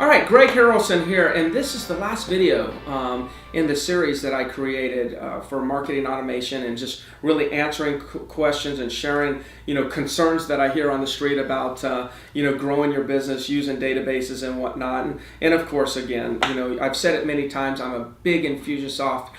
All right, Greg Harrelson here, and this is the last video in the series that I created for marketing automation and just really answering questions and sharing, concerns that I hear on the street about, growing your business using databases and whatnot. And of course, again, I've said it many times, I'm a big Infusionsoft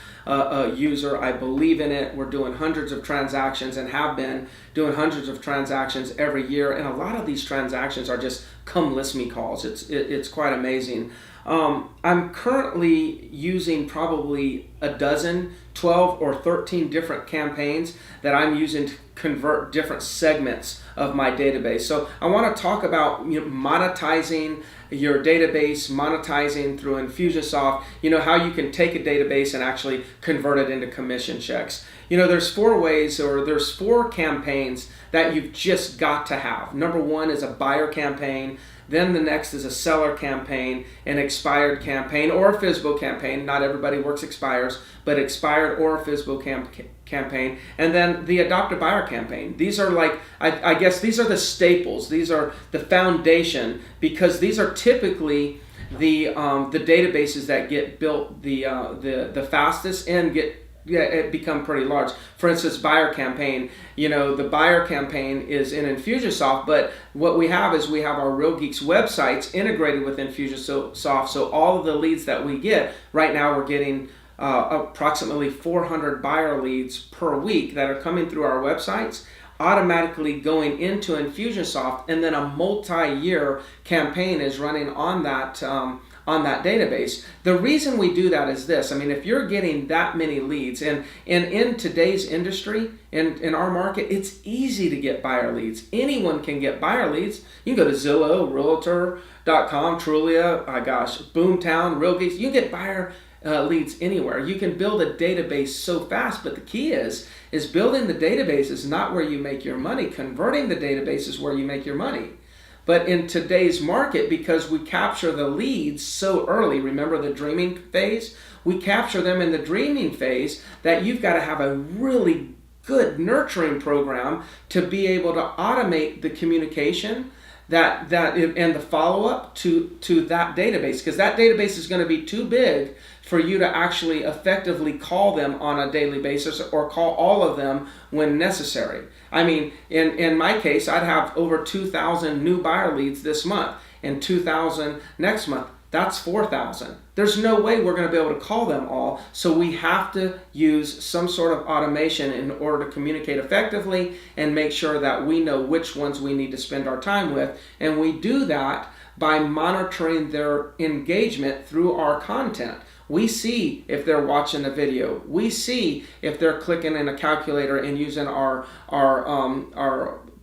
user. I believe in it. We're doing hundreds of transactions and have been doing hundreds of transactions every year, and a lot of these transactions are just come list me calls. It's quite amazing. I'm currently using probably a dozen, 12 or 13 different campaigns that I'm using to convert different segments of my database. So I want to talk about monetizing your database, monetizing through Infusionsoft, how you can take a database and actually convert it into commission checks. There's there's four campaigns that you've just got to have. Number one is a buyer campaign. Then the next is a seller campaign, an expired campaign, or a FSBO campaign. Not everybody works expires, but expired or a FSBO campaign. And then the adopt a buyer campaign. These are I guess these are the staples. These are the foundation, because these are typically the databases that get built the fastest and it become pretty large. For instance, buyer campaign, the buyer campaign is in Infusionsoft, but what we have is we have our Real Geeks websites integrated with Infusionsoft, so all of the leads that we get, right now we're getting approximately 400 buyer leads per week that are coming through our websites, automatically going into Infusionsoft, and then a multi-year campaign is running on that database. The reason we do that is this. If you're getting that many leads, and in today's industry, in our market, it's easy to get buyer leads. Anyone can get buyer leads. You can go to Zillow, Realtor.com, Trulia, Boomtown, Real Geeks. You can get buyer leads anywhere. You can build a database so fast, but the key is building the database is not where you make your money. Converting the database is where you make your money. But in today's market, because we capture the leads so early, remember the dreaming phase? We capture them in the dreaming phase, that you've got to have a really good nurturing program to be able to automate the communication and the follow-up to that database, because that database is going to be too big for you to actually effectively call them on a daily basis or call all of them when necessary. In my case, I'd have over 2,000 new buyer leads this month and 2,000 next month. That's 4,000. There's no way we're going to be able to call them all, so we have to use some sort of automation in order to communicate effectively and make sure that we know which ones we need to spend our time with, and we do that by monitoring their engagement through our content. We see if they're watching a video. We see if they're clicking in a calculator and using our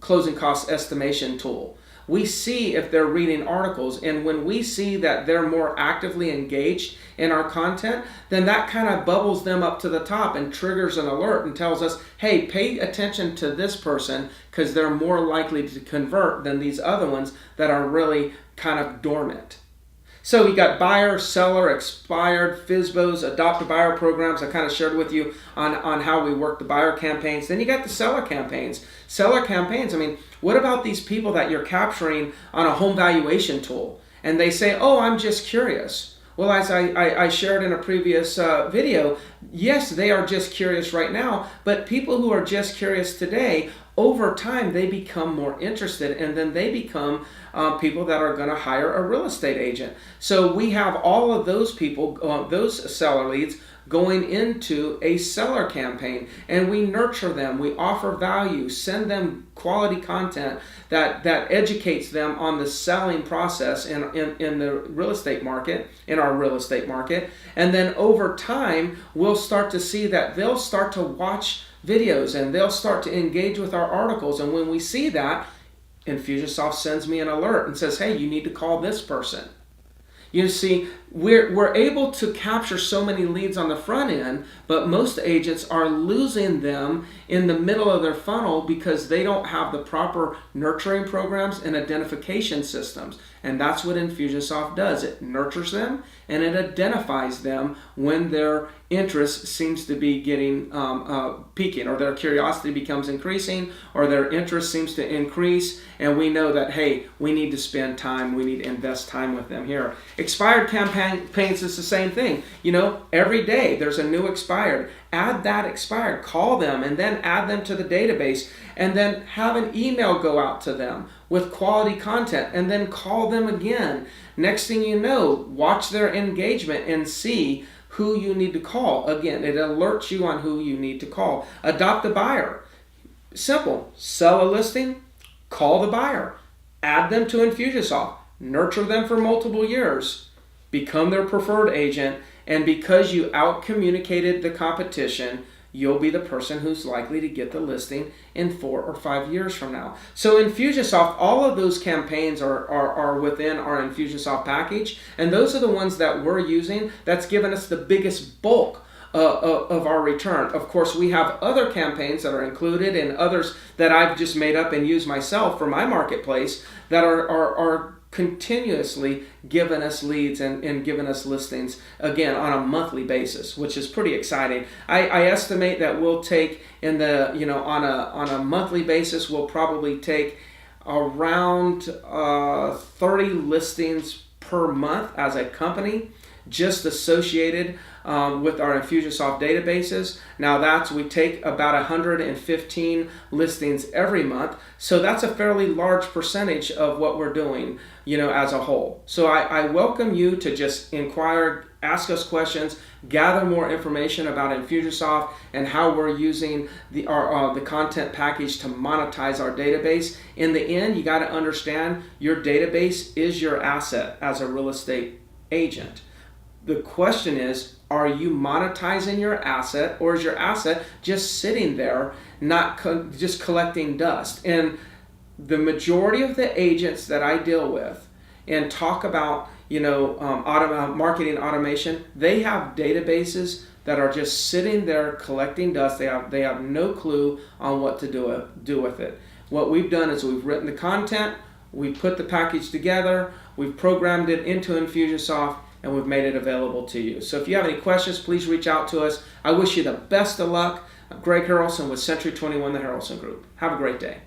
closing cost estimation tool. We see if they're reading articles, and when we see that they're more actively engaged in our content, then that kind of bubbles them up to the top and triggers an alert and tells us, hey, pay attention to this person because they're more likely to convert than these other ones that are really kind of dormant. So you got buyer, seller, expired, FSBOs, adopt a buyer programs. I kind of shared with you on how we work the buyer campaigns. Then you got the seller campaigns. Seller campaigns, what about these people that you're capturing on a home valuation tool? And they say, oh, I'm just curious. Well, as I shared in a previous video, yes, they are just curious right now, but people who are just curious today, over time, they become more interested, and then they become people that are going to hire a real estate agent. So we have all of those people, those seller leads, going into a seller campaign, and we nurture them. We offer value, send them quality content that educates them on the selling process in the real estate market, in our real estate market. And then over time, we'll start to see that they'll start to watch videos and they'll start to engage with our articles. And when we see that, Infusionsoft sends me an alert and says, hey, you need to call this person. You see, we're able to capture so many leads on the front end, but most agents are losing them in the middle of their funnel because they don't have the proper nurturing programs and identification systems. And that's what Infusionsoft does. It nurtures them and it identifies them when their interest seems to be getting peaking, or their curiosity becomes increasing, or their interest seems to increase, and we know that, hey, we need to spend time, we need to invest time with them here. Expired campaigns is the same thing. Every day there's a new expired. Add that expired, call them, and then add them to the database, and then have an email go out to them with quality content, and then call them again. Next thing you know, watch their engagement and see who you need to call. Again, it alerts you on who you need to call. Adopt a buyer. Simple. Sell a listing, call the buyer. Add them to Infusionsoft. Nurture them for multiple years. Become their preferred agent. And because you out-communicated the competition, you'll be the person who's likely to get the listing in 4 or 5 years from now. So Infusionsoft, all of those campaigns are within our Infusionsoft package, and those are the ones that we're using. That's given us the biggest bulk of our return. Of course, we have other campaigns that are included and others that I've just made up and used myself for my marketplace that are continuously giving us leads and giving us listings, again, on a monthly basis, which is pretty exciting. I estimate that we'll take on a monthly basis, we'll probably take around 30 listings per month as a company, just associated with our Infusionsoft databases. Now we take about 115 listings every month, so that's a fairly large percentage of what we're doing, as a whole. So I welcome you to just inquire, ask us questions, gather more information about Infusionsoft and how we're using the content package to monetize our database. In the end, you got to understand your database is your asset as a real estate agent. The question is, are you monetizing your asset, or is your asset just sitting there, not just collecting dust? And the majority of the agents that I deal with and talk about, marketing automation, they have databases that are just sitting there collecting dust. They have no clue on what to do with it. What we've done is we've written the content, we've put the package together, we've programmed it into Infusionsoft, and we've made it available to you. So if you have any questions, please reach out to us. I wish you the best of luck. I'm Greg Harrelson with Century 21, the Harrelson Group. Have a great day.